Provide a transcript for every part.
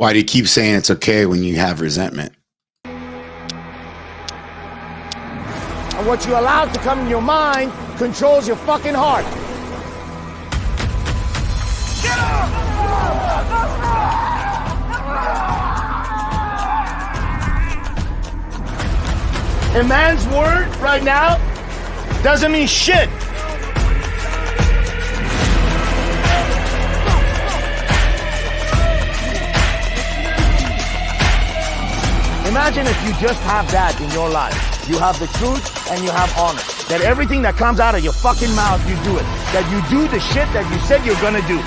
Why do you keep saying it's okay when you have resentment? And what you allow to come in your mind controls your fucking heart. Get up! A man's word right now doesn't mean shit. Imagine if you just have that in your life. You have the truth and you have honor. That everything that comes out of your fucking mouth, you do it. That you do the shit that you said you're gonna do.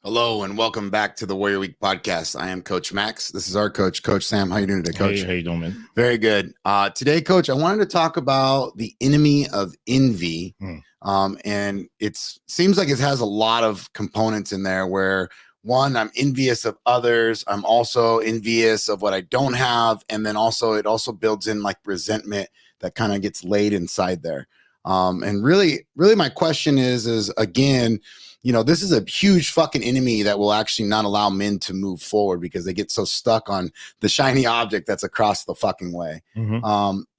Hello and welcome back to the Warrior Week podcast. I am Coach Max. This is our coach, Coach Sam. How you doing today, Coach? Hey, how you doing, man? Very good. Today, Coach, I wanted to talk about the enemy of envy. And it seems like it has a lot of components in there where, one, I'm envious of others. I'm also envious of what I don't have. And then also it also builds in like resentment that kind of gets laid inside there. And really my question is again, you know, this is a huge fucking enemy that will actually not allow men to move forward because they get so stuck on the shiny object that's across the fucking way. You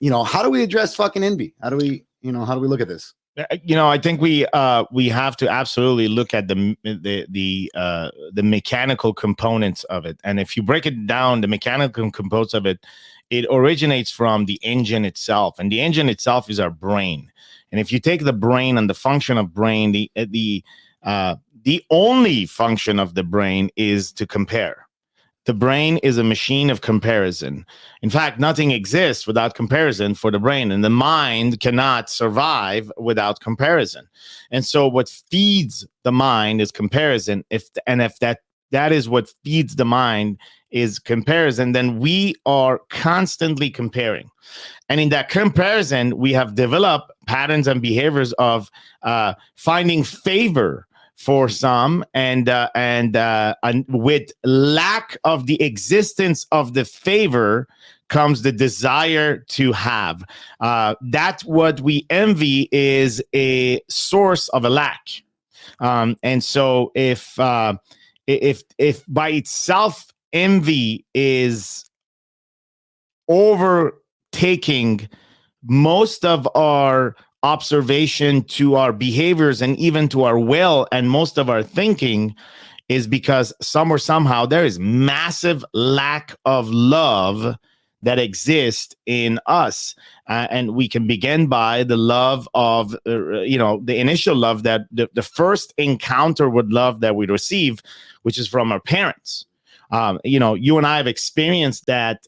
know, how do we address fucking envy? How do we look at this? You know, I think we have to absolutely look at the mechanical components of it. And if you break it down, the mechanical components of it, it originates from the engine itself. And the engine itself is our brain. And if you take the brain and the function of brain, the only function of the brain is to compare. The brain is a machine of comparison. In fact, nothing exists without comparison for the brain, and the mind cannot survive without comparison. And so what feeds the mind is comparison. If that is what feeds the mind is comparison, then we are constantly comparing. And in that comparison, we have developed patterns and behaviors of finding favor for some, and with lack of the existence of the favor comes the desire to have. That's what we envy is a source of a lack. And so if by itself envy is overtaking most of our observation to our behaviors and even to our will and most of our thinking, is because somehow there is massive lack of love that exists in us. And we can begin by the love of, the initial love, that the first encounter with love that we receive, which is from our parents. You and I have experienced that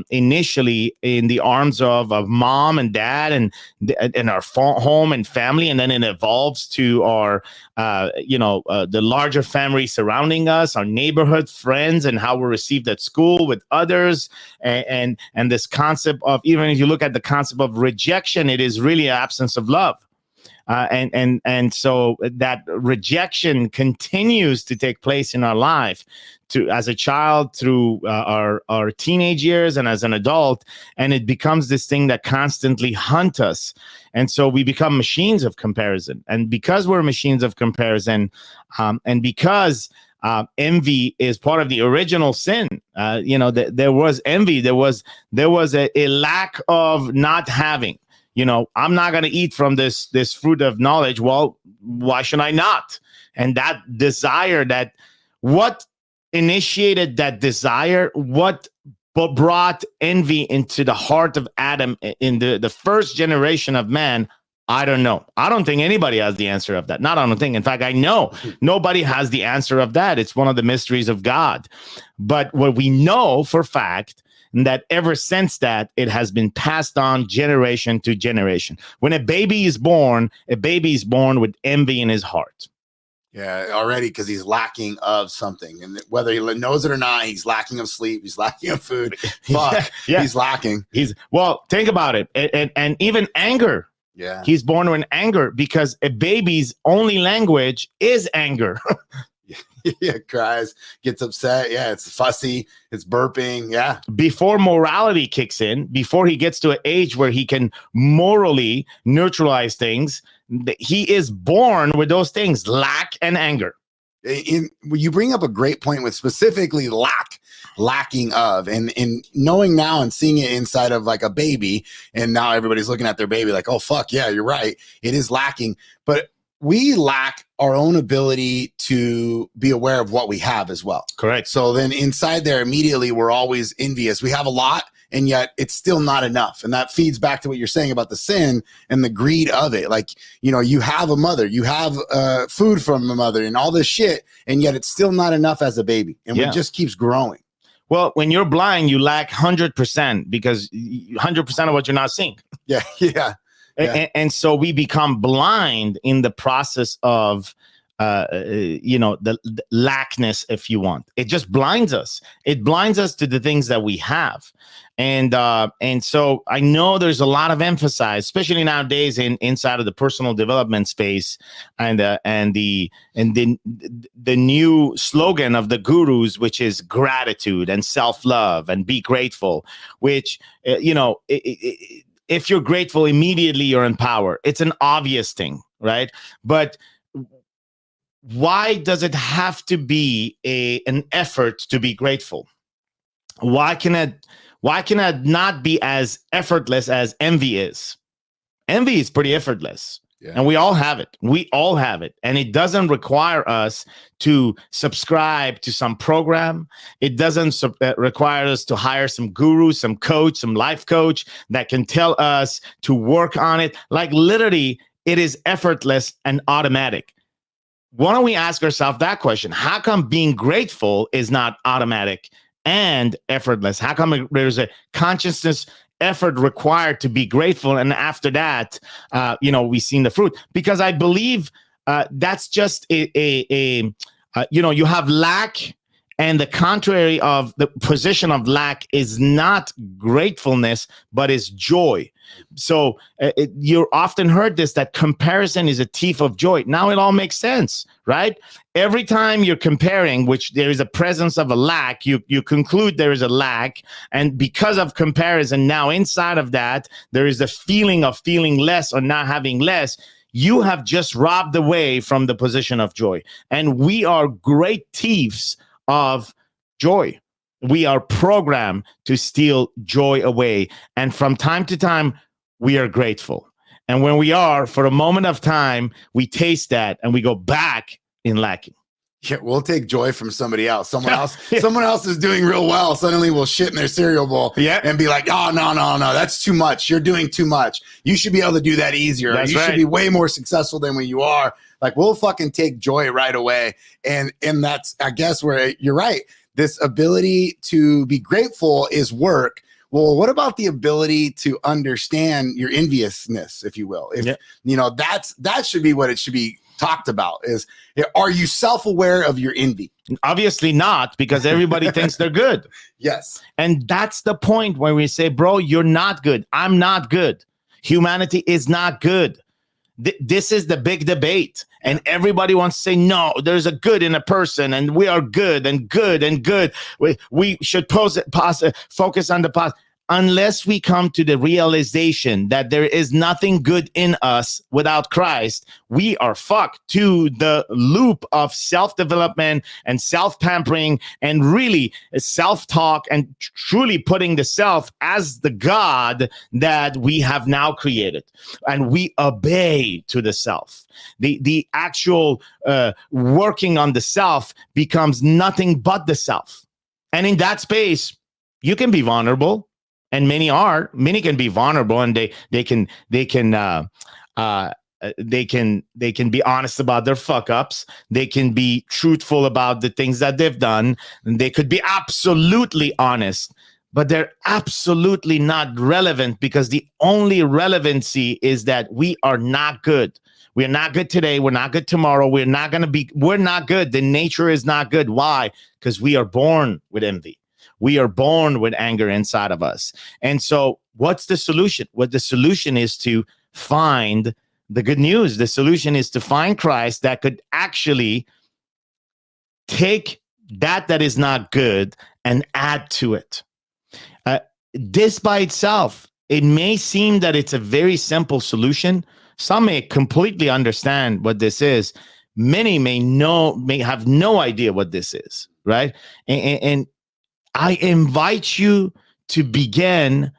initially in the arms of mom and dad and our home and family, and then it evolves to our the larger family surrounding us, our neighborhood friends, and how we're received at school with others, and this concept of, even if you look at the concept of rejection, it is really an absence of love. And so that rejection continues to take place in our life, as a child, through our teenage years, and as an adult, and it becomes this thing that constantly hunts us. And so we become machines of comparison. And because we're machines of comparison, and because envy is part of the original sin, there was envy, there was a lack of not having. I'm not going to eat from this fruit of knowledge. Well, why should I not? And that desire, what initiated that desire, what brought envy into the heart of Adam in the first generation of man, I don't know. I don't think anybody has the answer of that. Not I don't think. In fact, I know nobody has the answer of that. It's one of the mysteries of God. But what we know for fact, that ever since that, it has been passed on generation to generation. When a baby is born with envy in his heart. Yeah, already, because he's lacking of something. And whether he knows it or not, he's lacking of sleep, he's lacking of food. Fuck, yeah. He's lacking. Think about it. And even anger. Yeah. He's born with anger because a baby's only language is anger. Yeah, cries, gets upset. Yeah, it's fussy, it's burping. Yeah. Before morality kicks in, before he gets to an age where he can morally neutralize things, he is born with those things, lack and anger. You bring up a great point with specifically lacking of, and knowing now and seeing it inside of like a baby, and now everybody's looking at their baby like, oh fuck yeah, you're right, it is lacking. But we lack our own ability to be aware of what we have as well. Correct. So then inside there, immediately we're always envious. We have a lot, and yet it's still not enough. And that feeds back to what you're saying about the sin and the greed of it. Like, you know, you have a mother, you have food from a mother and all this shit, and yet it's still not enough as a baby. And it just keeps growing. Well, when you're blind, you lack 100% because 100% of what you're not seeing. Yeah. Yeah. Yeah. And so we become blind in the process of, the lackness, if you want. It just blinds us. It blinds us to the things that we have. And so I know there's a lot of emphasis, especially nowadays inside of the personal development space, and the new slogan of the gurus, which is gratitude and self-love and be grateful, which, if you're grateful, immediately you're in power. It's an obvious thing, right? But why does it have to be an effort to be grateful? Why can it not be as effortless as envy is? Envy is pretty effortless. Yeah. And we all have it. We all have it. And it doesn't require us to subscribe to some program. It doesn't require us to hire some guru, some coach, some life coach that can tell us to work on it. Like literally, it is effortless and automatic. Why don't we ask ourselves that question? How come being grateful is not automatic and effortless? How come there's a consciousness effort required to be grateful, and after that we've seen the fruit? Because I believe that's just you have lack, and the contrary of the position of lack is not gratefulness but is joy. So you often heard this, that comparison is a thief of joy. Now it all makes sense, right? Every time you're comparing, which there is a presence of a lack, you conclude there is a lack. And because of comparison, now inside of that, there is a feeling of feeling less or not having less. You have just robbed away from the position of joy. And we are great thieves of joy. We are programmed to steal joy away. And from time to time, we are grateful. And when we are, for a moment of time, we taste that and we go back in lacking. Yeah, we'll take joy from somebody else. Someone else is doing real well. Suddenly we'll shit in their cereal bowl and be like, oh, no, that's too much. You're doing too much. You should be able to do that easier. That's you right. should be way more successful than when you are. Like, we'll fucking take joy right away. And that's, I guess, where you're right. This ability to be grateful is work. Well, what about the ability to understand your enviousness, if you will? That should be what it should be talked about. Is, are you self-aware of your envy? Obviously not, because everybody thinks they're good. Yes. And that's the point where we say, bro, you're not good. I'm not good. Humanity is not good. This is the big debate. And everybody wants to say, no, there's a good in a person, and we are good and good and good. We should focus on the positive. Unless we come to the realization that there is nothing good in us without Christ, we are fucked to the loop of self-development and self-pampering and really self-talk and truly putting the self as the God that we have now created. And we obey to the self. The actual working on the self becomes nothing but the self. And in that space, you can be vulnerable. And many can be vulnerable, and they can be honest about their fuck ups. They can be truthful about the things that they've done. And they could be absolutely honest, but they're absolutely not relevant, because the only relevancy is that we are not good. We're not good today. We're not good tomorrow. We're not good. The nature is not good. Why? Because we are born with envy. We are born with anger inside of us. And so what's the solution? What the solution is to find the good news. The solution is to find Christ that could actually take that is not good and add to it. This by itself, it may seem that it's a very simple solution. Some may completely understand what this is. Many may have no idea what this is, right? And I invite you to begin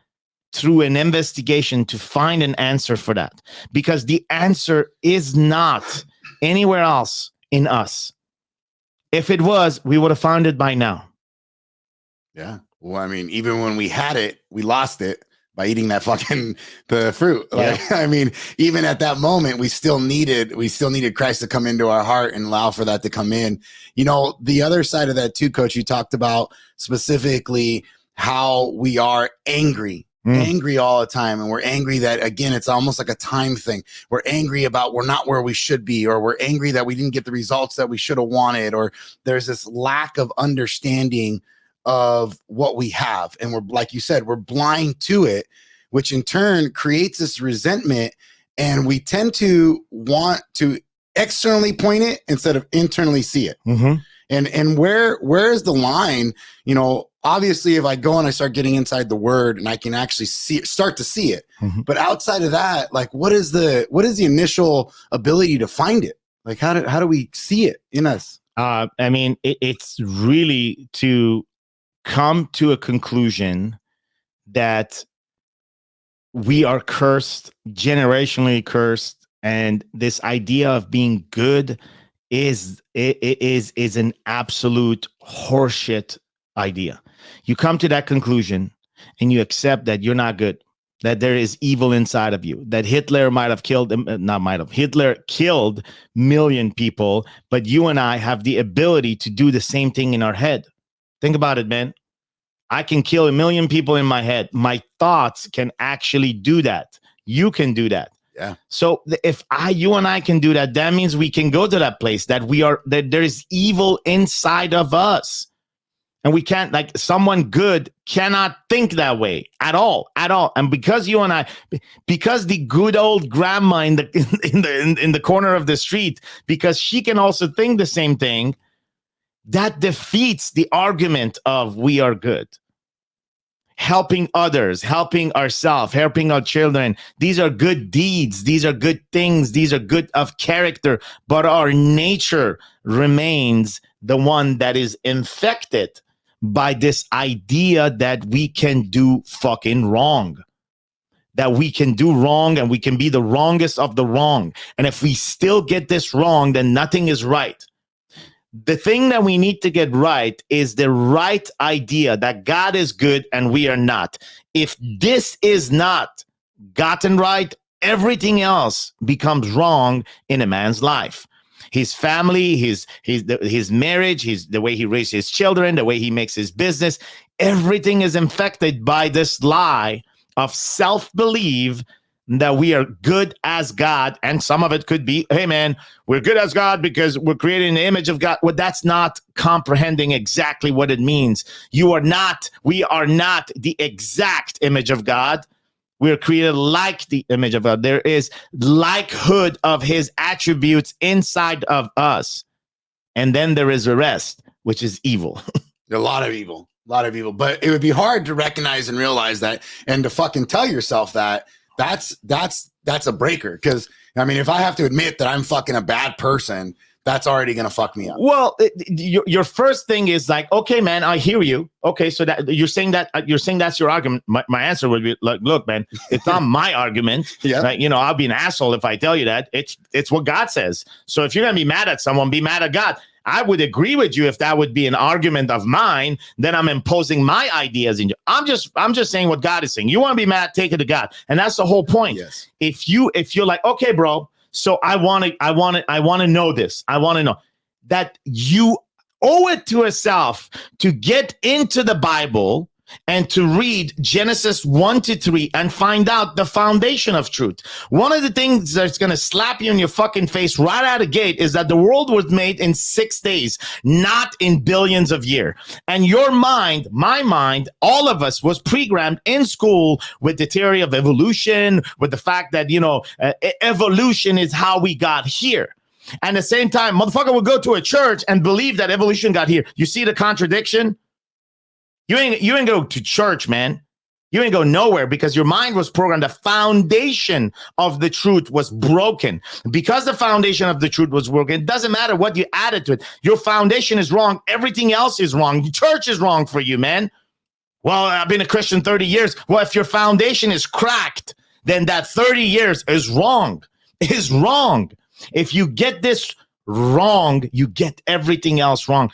through an investigation to find an answer for that, because the answer is not anywhere else in us. If it was, we would have found it by now. Yeah. Well, I mean, even when we had it, we lost it by eating that the fruit. Like, yeah. I mean, even at that moment, we still needed Christ to come into our heart and allow for that to come in. You know, the other side of that too, Coach, you talked about specifically how we are angry all the time. And we're angry that, again, it's almost like a time thing. We're angry about we're not where we should be, or we're angry that we didn't get the results that we should have wanted, or there's this lack of understanding of what we have. And we're, like you said, we're blind to it, which in turn creates this resentment. And we tend to want to externally point it instead of internally see it. Mm-hmm. And where is the line? You know, obviously if I go and I start getting inside the word and I can actually start to see it, mm-hmm. but outside of that, like what is the initial ability to find it? Like how do we see it in us? I mean, it's really to come to a conclusion that we are cursed, generationally cursed, and this idea of being good is an absolute horseshit idea. You come to that conclusion and you accept that you're not good, that there is evil inside of you, that Hitler Hitler killed million people, but you and I have the ability to do the same thing in our head. Think about it, man. I can kill 1 million people in my head. My thoughts can actually do that. You can do that. Yeah. So if you and I can do that, that means we can go to that place that there is evil inside of us. And we can't, like, someone good cannot think that way at all. And because you and I, because the good old grandma in the corner of the street, because she can also think the same thing, that defeats the argument of we are good. Helping others, helping ourselves, helping our children. These are good deeds. These are good things. These are good of character. But our nature remains the one that is infected by this idea that we can do fucking wrong. That we can do wrong and we can be the wrongest of the wrong. And if we still get this wrong, then nothing is right. The thing that we need to get right is the right idea that God is good and we are not. If this is not gotten right, everything else becomes wrong in a man's life. His family, his marriage, the way he raises his children, the way he makes his business, everything is infected by this lie of self-belief that we are good as God. And some of it could be, hey, man, we're good as God because we're creating the image of God. Well, that's not comprehending exactly what it means. We are not the exact image of God. We're created like the image of God. There is likehood of his attributes inside of us. And then there is the rest, which is evil. A lot of evil. But it would be hard to recognize and realize that, and to fucking tell yourself that that's a breaker. Because I mean, if I have to admit that I'm fucking a bad person, that's already gonna fuck me up. Well, your first thing is like, okay, man, I hear you. Okay, so that you're saying that's your argument. My answer would be like, look, man, it's not my argument. Yeah, like, you know, I'll be an asshole if I tell you that. It's what God says. So if you're gonna be mad at someone, be mad at God. I would agree with you if that would be an argument of mine. Then I'm imposing my ideas in you. I'm just saying what God is saying. You want to be mad, take it to God, and that's the whole point. Yes. If you're like, okay, bro, so I want to know this. I want to know that you owe it to yourself to get into the Bible and to read Genesis 1-3 and find out the foundation of truth. One of the things that's going to slap you in your fucking face right out of the gate is that the world was made in 6 days, not in billions of years. And your mind, my mind, all of us was programmed in school with the theory of evolution, with the fact that, evolution is how we got here. And at the same time, motherfucker will go to a church and believe that evolution got here. You see the contradiction? You ain't go to church, man. You ain't go nowhere because your mind was programmed. The foundation of the truth was broken. Because the foundation of the truth was broken, it doesn't matter what you added to it. Your foundation is wrong. Everything else is wrong. The church is wrong for you, man. Well, I've been a Christian 30 years. Well, if your foundation is cracked, then that 30 years is wrong. Is wrong. If you get this wrong, you get everything else wrong.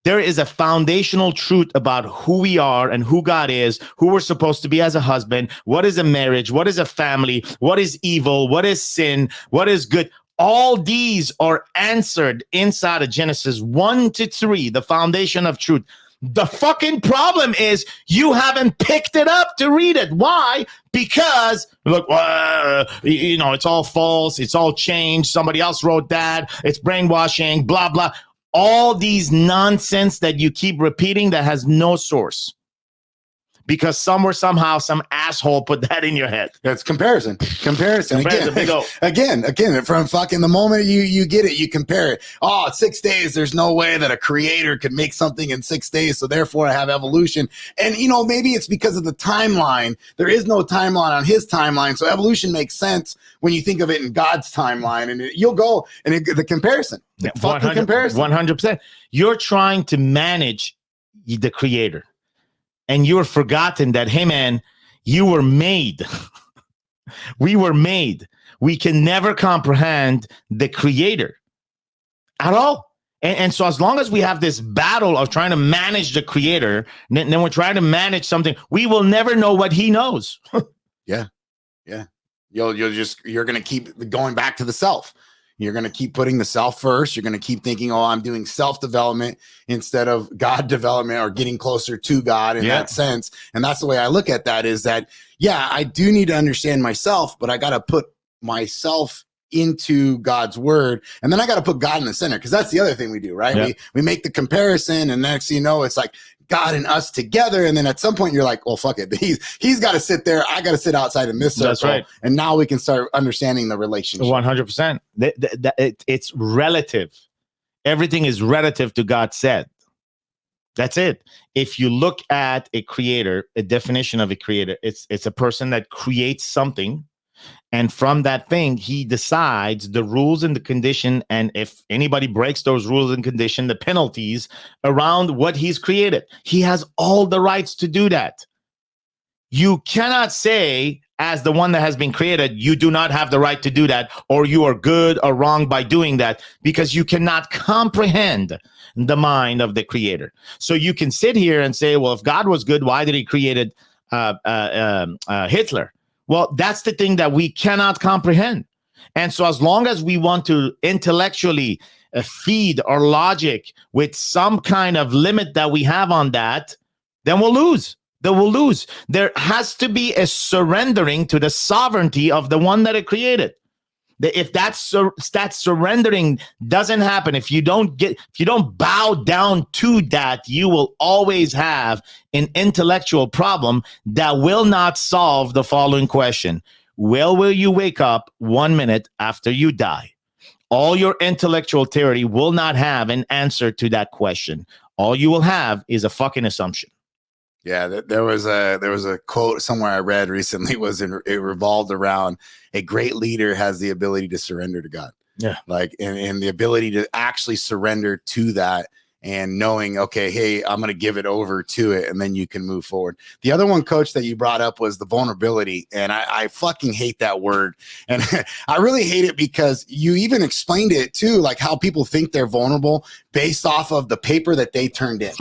There is a foundational truth about who we are and who God is, who we're supposed to be as a husband, what is a marriage, what is a family, what is evil, what is sin, what is good. All these are answered inside of Genesis 1-3, the foundation of truth. The fucking problem is you haven't picked it up to read it. Why? Because, look, it's all false. It's all changed. Somebody else wrote that. It's brainwashing, blah, blah. All these nonsense that you keep repeating that has no source. Because somewhere, somehow, some asshole put that in your head. That's comparison. Again, from fucking the moment you get it, you compare it. Oh, 6 days, there's no way that a creator could make something in 6 days, so therefore I have evolution. And, maybe it's because of the timeline. There is no timeline on his timeline, so evolution makes sense when you think of it in God's timeline. And you'll go, and the comparison. The fucking comparison. 100%. You're trying to manage the creator. And you're forgotten that, hey, man, you were made. We were made. We can never comprehend the creator at all. And so as long as we have this battle of trying to manage the creator, then we're trying to manage something, we will never know what he knows. Yeah. You're going to keep going back to the self. You're going to keep putting the self first. You're going to keep thinking, oh, I'm doing self-development instead of God development or getting closer to God in that sense. And that's the way I look at that is that, yeah, I do need to understand myself, but I got to put myself into God's word. And then I got to put God in the center because that's the other thing we do, right? Yeah. We make the comparison and next thing you know, it's like God and us together. And then at some point you're like, well, fuck it. He's got to sit there. I got to sit outside in this circle. That's right. And now we can start understanding the relationship. 100%. It's relative. Everything is relative to God said. That's it. If you look at a creator, a definition of a creator, it's a person that creates something. And from that thing, he decides the rules and the condition. And if anybody breaks those rules and condition, the penalties around what he's created. He has all the rights to do that. You cannot say, as the one that has been created, you do not have the right to do that, or you are good or wrong by doing that, because you cannot comprehend the mind of the creator. So you can sit here and say, well, if God was good, why did he create Hitler? Well, that's the thing that we cannot comprehend. And so as long as we want to intellectually feed our logic with some kind of limit that we have on that, then we'll lose. There has to be a surrendering to the sovereignty of the one that it created. If that surrendering doesn't happen, if you don't bow down to that, you will always have an intellectual problem that will not solve the following question. Will you wake up 1 minute after you die? All your intellectual theory will not have an answer to that question. All you will have is a fucking assumption. Yeah, there was a quote somewhere I read recently. It revolved around a great leader has the ability to surrender to God. Yeah, like and the ability to actually surrender to that and knowing, okay, hey, I'm going to give it over to it, and then you can move forward. The other one, Coach, that you brought up was the vulnerability, and I fucking hate that word, and I really hate it because you even explained it too, like how people think they're vulnerable based off of the paper that they turned in.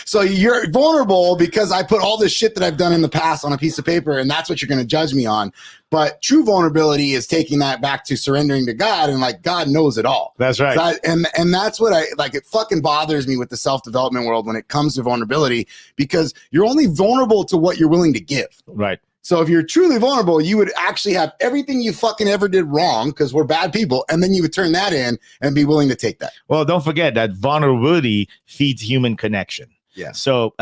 So you're vulnerable because I put all this shit that I've done in the past on a piece of paper, and that's what you're going to judge me on. But true vulnerability is taking that back to surrendering to God, and like God knows it all. That's right. And that's what I like. It fucking bothers me with the self-development world when it comes to vulnerability, because you're only vulnerable to what you're willing to give. Right. So if you're truly vulnerable, you would actually have everything you fucking ever did wrong, because we're bad people, and then you would turn that in and be willing to take that. Well, don't forget that vulnerability feeds human connection. Yeah. So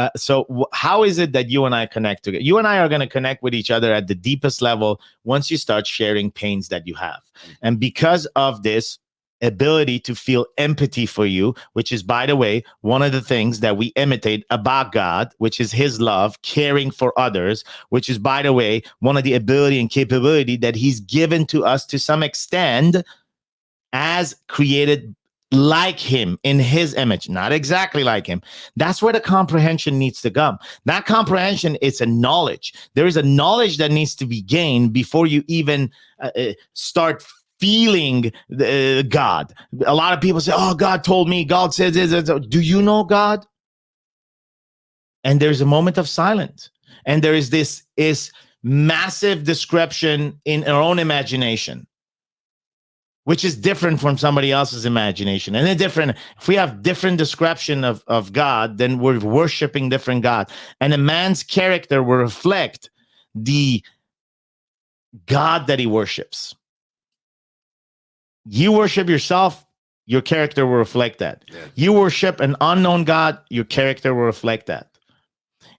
how is it that you and I connect together? You and I are going to connect with each other at the deepest level once you start sharing pains that you have. And because of this, ability to feel empathy for you, which is, by the way, one of the things that we imitate about God, which is his love, caring for others, which is, by the way, one of the ability and capability that he's given to us to some extent as created like him in his image, not exactly like him. That's where the comprehension needs to come. That comprehension is a knowledge. There is a knowledge that needs to be gained before you even start feeling God. A lot of people say, oh, God told me, God says this. Do you know God? And there's a moment of silence. And there is this massive description in our own imagination, which is different from somebody else's imagination. And if we have different description of God, then we're worshiping different God. And a man's character will reflect the God that he worships. You worship yourself, your character will reflect that. Yeah. You worship an unknown God, your character will reflect that.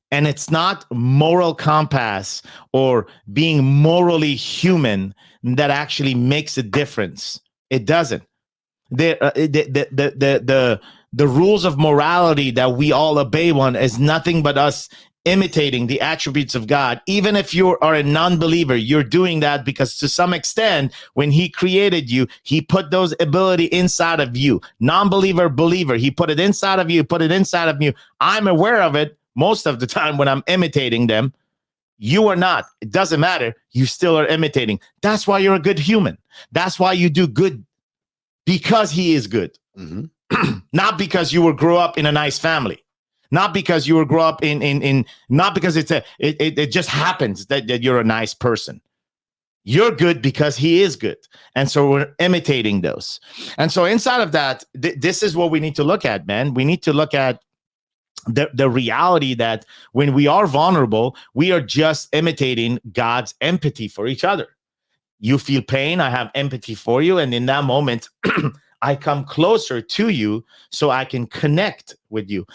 And it's not moral compass or being morally human that actually makes a difference. It doesn't. The rules of morality that we all obey one is nothing but us imitating the attributes of God. Even if you are a non-believer, you're doing that because to some extent, when he created you, he put those ability inside of you. Non-believer, believer, he put it inside of you, put it inside of you. I'm aware of it most of the time when I'm imitating them. You are not. It doesn't matter. You still are imitating. That's why you're a good human. That's why you do good, because he is good. Mm-hmm. Not because you grew up in a nice family. Not because you grew up not because it just happens that you're a nice person. You're good because he is good. And so we're imitating those. And so inside of that, this is what we need to look at, man. We need to look at the reality that when we are vulnerable, we are just imitating God's empathy for each other. You feel pain, I have empathy for you. And in that moment, I come closer to you so I can connect with you.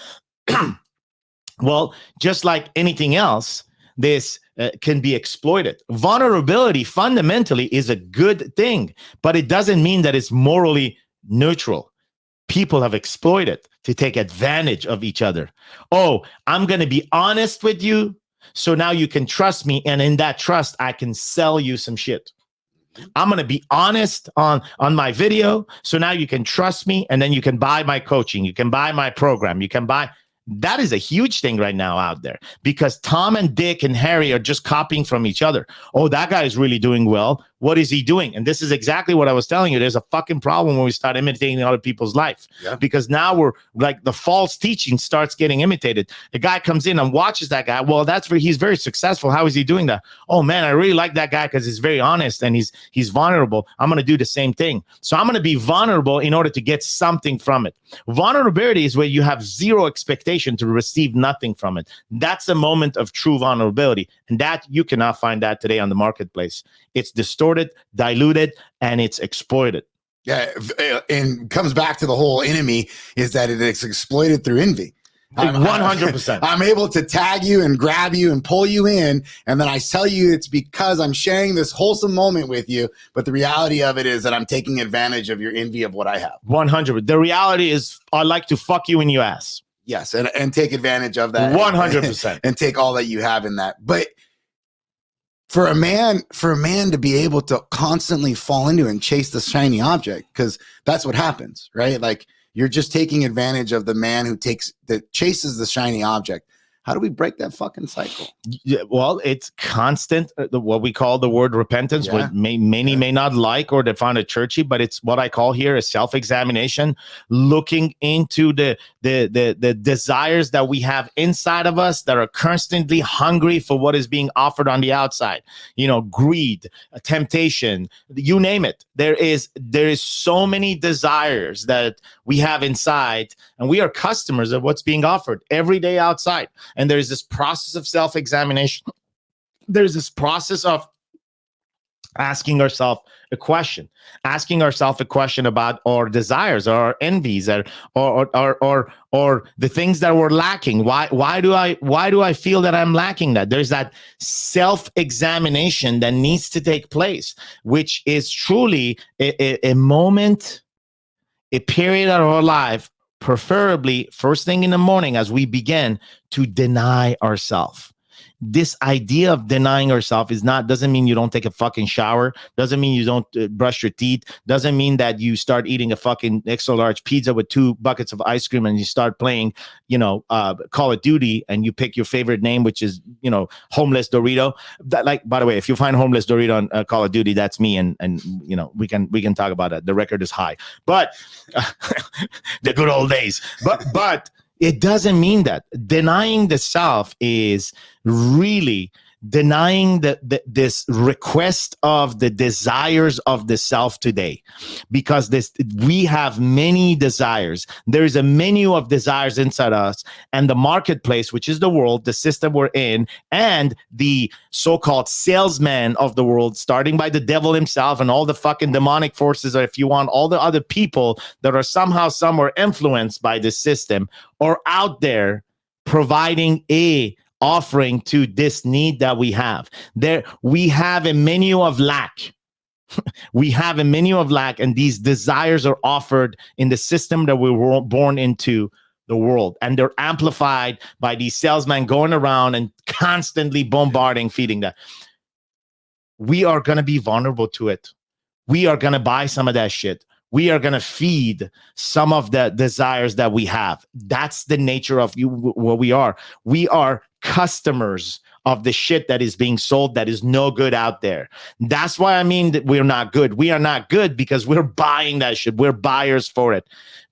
Well, just like anything else, this can be exploited. Vulnerability fundamentally is a good thing, but it doesn't mean that it's morally neutral. People have exploited to take advantage of each other. Oh, I'm going to be honest with you, so now you can trust me, and in that trust, I can sell you some shit. I'm going to be honest on my video, so now you can trust me, and then you can buy my coaching, you can buy my program, you can buy. That is a huge thing right now out there because Tom and Dick and Harry are just copying from each other. Oh, that guy is really doing well. What is he doing? And this is exactly what I was telling you. There's a fucking problem when we start imitating other people's life, because now we're like the false teaching starts getting imitated. The guy comes in and watches that guy. Well, he's very successful. How is he doing that? Oh man, I really like that guy because he's very honest and he's vulnerable. I'm going to do the same thing. So I'm going to be vulnerable in order to get something from it. Vulnerability is where you have zero expectation to receive nothing from it. That's a moment of true vulnerability. And that you cannot find that today on the marketplace. It's distorted, diluted, and it's exploited. Yeah, and comes back to the whole enemy is that it's exploited through envy. 100%. I'm able to tag you and grab you and pull you in, and then I tell you it's because I'm sharing this wholesome moment with you, but the reality of it is that I'm taking advantage of your envy of what I have. 100. The reality is I like to fuck you in your ass. Yes, and take advantage of that. 100%. And take all that you have in that. But for a man to be able to constantly fall into and chase the shiny object, because that's what happens, right? Like you're just taking advantage of the man that chases the shiny object. How do we break that fucking cycle? Yeah, well, it's constant, what we call the word repentance, what many may not like or they find it churchy, but it's what I call here a self-examination, looking into the desires that we have inside of us that are constantly hungry for what is being offered on the outside. You know, greed, temptation, you name it. There is so many desires that we have inside, and we are customers of what's being offered every day outside. And there's this process of self-examination. There's this process of asking ourselves a question about our desires, or our envies, or the things that we're lacking. Why do I feel that I'm lacking that? There's that self-examination that needs to take place, which is truly a moment a period of our life, preferably first thing in the morning as we begin to deny ourselves. This idea of denying ourselves doesn't mean you don't take a fucking shower, doesn't mean you don't brush your teeth, doesn't mean that you start eating a fucking extra large pizza with 2 buckets of ice cream and you start playing, Call of Duty and you pick your favorite name, which is, Homeless Dorito. That, like, by the way, if you find Homeless Dorito on Call of Duty, that's me, and we can talk about it. The record is high, but the good old days. But it doesn't mean that. Denying the self is really denying this request of the desires of the self today, because we have many desires. There is a menu of desires inside us, and the marketplace, which is the world, the system we're in, and the so-called salesman of the world, starting by the devil himself and all the fucking demonic forces, or if you want, all the other people that are somehow somewhere influenced by this system, are out there providing a offering to this need that we have. There, we have a menu of lack. We have a menu of lack, and these desires are offered in the system that we were born into the world, and they're amplified by these salesmen going around and constantly bombarding, feeding that. We are going to be vulnerable to it. We are going to buy some of that shit. We are going to feed some of the desires that we have. That's the nature of what we are. We are customers of the shit that is being sold that is no good out there. That's why I mean that we're not good. We are not good because we're buying that shit. We're buyers for it.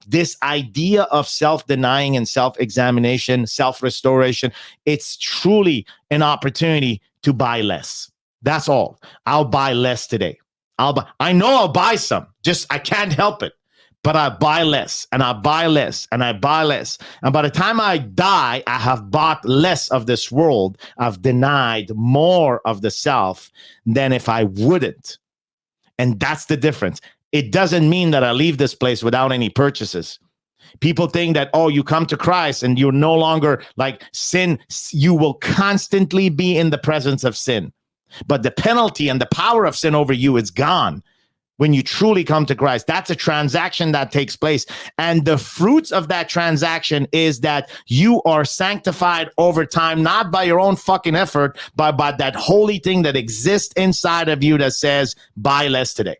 This idea of self-denying and self-examination, self-restoration, it's truly an opportunity to buy less. That's all. I'll buy less today. I know I'll buy some, just I can't help it. But I buy less, and I buy less, and I buy less. And by the time I die, I have bought less of this world. I've denied more of the self than if I wouldn't. And that's the difference. It doesn't mean that I leave this place without any purchases. People think that, oh, you come to Christ and you're no longer like sin. You will constantly be in the presence of sin. But the penalty and the power of sin over you is gone when you truly come to Christ. That's a transaction that takes place. And the fruits of that transaction is that you are sanctified over time, not by your own fucking effort, but by that holy thing that exists inside of you that says, buy less today.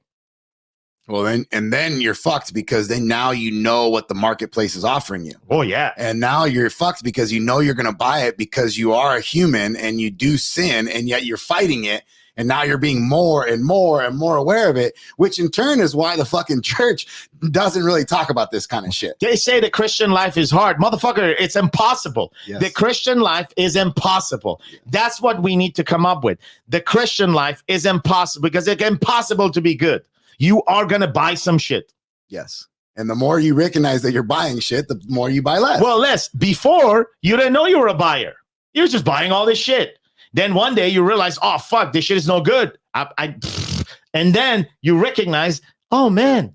Well, then you're fucked, because then now you know what the marketplace is offering you. Oh, yeah. And now you're fucked because you know you're going to buy it because you are a human and you do sin, and yet you're fighting it. And now you're being more and more and more aware of it, which in turn is why the fucking church doesn't really talk about this kind of shit. They say the Christian life is hard. Motherfucker, it's impossible. Yes. The Christian life is impossible. Yes. That's what we need to come up with. The Christian life is impossible because it's impossible to be good. You are going to buy some shit. Yes. And the more you recognize that you're buying shit, the more you buy less. Well, less. Before, you didn't know you were a buyer. You're just buying all this shit. Then one day you realize, oh, fuck, this shit is no good. And then you recognize, oh, man,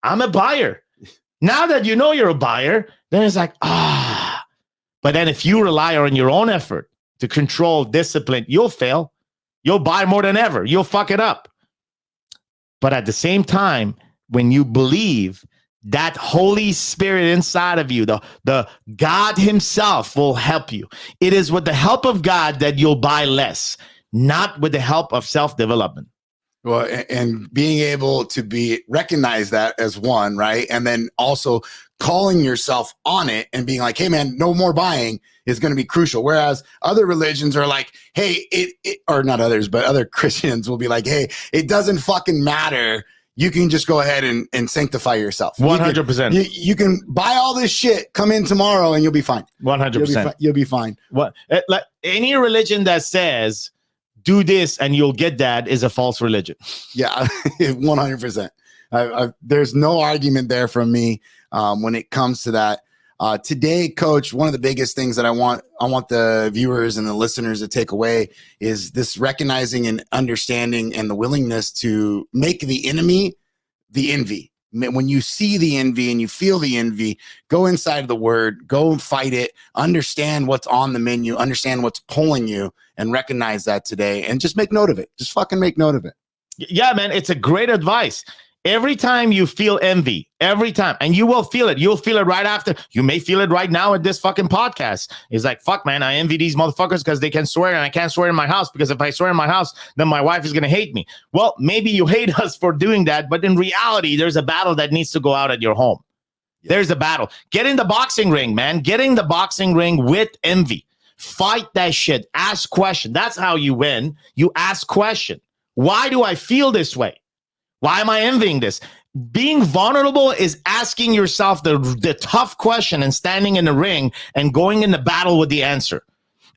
I'm a buyer. Now that you know you're a buyer, then it's like, But then if you rely on your own effort to control, discipline, you'll fail. You'll buy more than ever. You'll fuck it up. But at the same time, when you believe, that Holy Spirit inside of you, the God himself will help you. It is with the help of God that you'll buy less, not with the help of self-development. Well, and being able to recognize that as one, right? And then also calling yourself on it and being like, hey man, no more buying is going to be crucial. Whereas other religions are like, hey, or not others, but other Christians will be like, hey, it doesn't fucking matter. You can just go ahead and sanctify yourself. 100%. You can buy all this shit, come in tomorrow, and you'll be fine. 100%. You'll be fine. What? Like any religion that says do this and you'll get that is a false religion. Yeah, 100%. There's no argument there from me when it comes to that. Today, Coach, one of the biggest things that I want the viewers and the listeners to take away is this recognizing and understanding and the willingness to make the enemy the envy. When you see the envy and you feel the envy, go inside the word, go and fight it, understand what's on the menu, understand what's pulling you, and recognize that today, and just make note of it. Just fucking make note of it. Yeah, man, it's a great advice. Every time you feel envy, every time, and you will feel it. You'll feel it right after. You may feel it right now at this fucking podcast. It's like, fuck, man, I envy these motherfuckers because they can swear and I can't swear in my house, because if I swear in my house, then my wife is going to hate me. Well, maybe you hate us for doing that, but in reality, there's a battle that needs to go out at your home. Yeah. There's a battle. Get in the boxing ring, man. Get in the boxing ring with envy. Fight that shit. Ask question. That's how you win. You ask question. Why do I feel this way? Why am I envying this? Being vulnerable is asking yourself the tough question and standing in the ring and going in the battle with the answer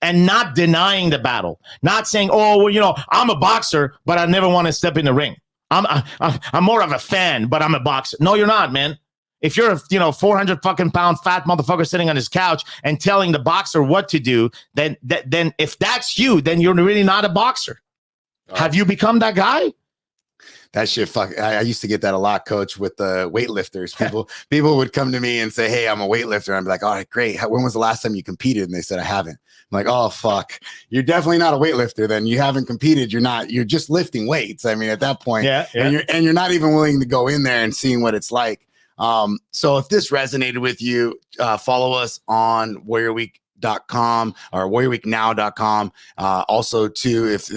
and not denying the battle. Not saying, oh, well, you know, I'm a boxer, but I never want to step in the ring. I'm more of a fan, but I'm a boxer. No, you're not, man. If you're a 400 fucking pound fat motherfucker sitting on his couch and telling the boxer what to do, then if that's you, then you're really not a boxer. Have you become that guy? That shit, fuck. I used to get that a lot, coach, with the weightlifters. People would come to me and say, hey, I'm a weightlifter. I'd be like, all right, great. When was the last time you competed? And they said, I haven't. I'm like, oh, fuck. You're definitely not a weightlifter then. You haven't competed. You're just lifting weights. I mean, at that point, and you're not even willing to go in there and seeing what it's like. So if this resonated with you, follow us on warriorweek.com or warriorweeknow.com. Also too, if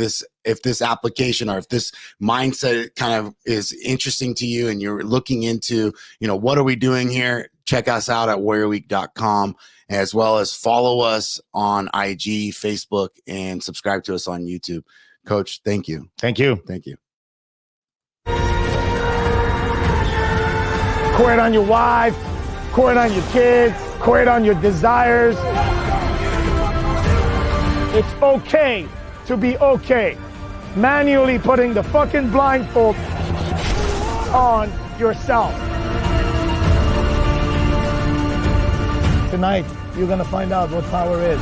this application or if this mindset kind of is interesting to you and you're looking into, what are we doing here? Check us out at warriorweek.com, as well as follow us on IG, Facebook, and subscribe to us on YouTube. Coach, thank you. Thank you. Thank you. Quit on your wife, quit on your kids, quit on your desires. It's okay to be okay. Manually putting the fucking blindfold on yourself. Tonight, you're gonna find out what power is.